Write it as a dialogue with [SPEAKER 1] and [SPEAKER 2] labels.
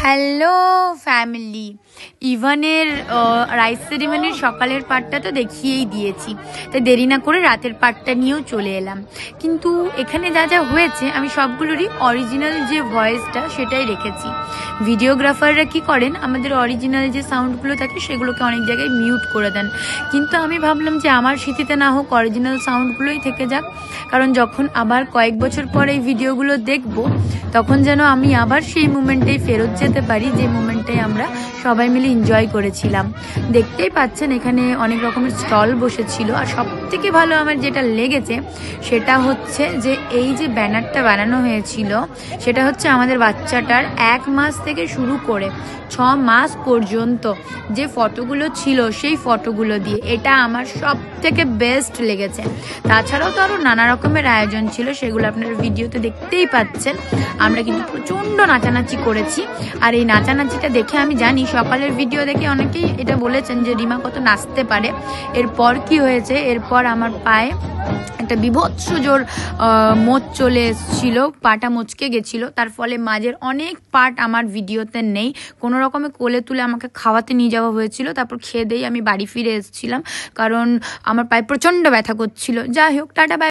[SPEAKER 1] Hello family, ইভানের rice সেরিমনির সকালের পার্টটা তো দেখিয়েই দিয়েছি, তাই দেরি না করে রাতের পার্টটা নিয়েও চলে এলাম। কিন্তু এখানে যা যা হয়েছে আমি সবগুলোরই অরিজিনাল যে ভয়েসটা সেটাই রেখেছি। ভিডিওগ্রাফাররা কি করেন, আমাদের অরিজিনাল যে সাউন্ডগুলো থাকে সেগুলোকে অনেক জায়গায় মিউট করে দেন, কিন্তু আমি ভাবলাম যে আমার স্মৃতিতে না হোক, অরিজিনাল সাউন্ডগুলোই থেকে যাক। কারণ যখন আবার কয়েক বছর পর এই ভিডিওগুলো দেখবো, তখন যেন আমি আবার সেই মুমেন্টেই ফেরত যেতে পারি, যে মুমেন্টে আমরা সবাই মিলে এনজয় করেছিলাম। দেখতেই পাচ্ছেন এখানে অনেক রকমের স্টল বসেছিল, আর সব থেকে ভালো আমার যেটা লেগেছে সেটা হচ্ছে যে এই যে ব্যানারটা বানানো হয়েছিল সেটা হচ্ছে আমাদের বাচ্চাটার 1 মাস থেকে শুরু করে 6 মাস পর্যন্ত যে ফটোগুলো ছিল সেই ফটোগুলো দিয়ে। এটা আমার সব থেকে বেস্ট লেগেছে। তাছাড়াও তো আরও নানা রকমের আয়োজন ছিল, সেগুলো আপনারা ভিডিওতে দেখতেই পাচ্ছেন। আমরা কিন্তু প্রচণ্ড নাচানাচি করেছি, আর এই নাচানাচিটা দেখে আমি জানি, সকালের ভিডিও দেখে অনেকেই এটা বলেছেন যে রিমা কত নাচতে পারে। এরপর কি হয়েছে, এরপর আমার পায়ে একটা বিভৎস জোর মোচ চলে এসেছিল, পাটা মচকে গেছিলো। তার ফলে মাঝের অনেক পার্ট আমার ভিডিওতে নেই। কোনো রকমে কোলে তুলে আমাকে খাওয়াতে নিয়ে যাওয়া হয়েছিল, তারপর খেয়ে দিয়ে আমি বাড়ি ফিরে এসেছিলাম, কারণ আমার পায়ে প্রচণ্ড ব্যথা করছিল। যাই হোক, টাটা বাই।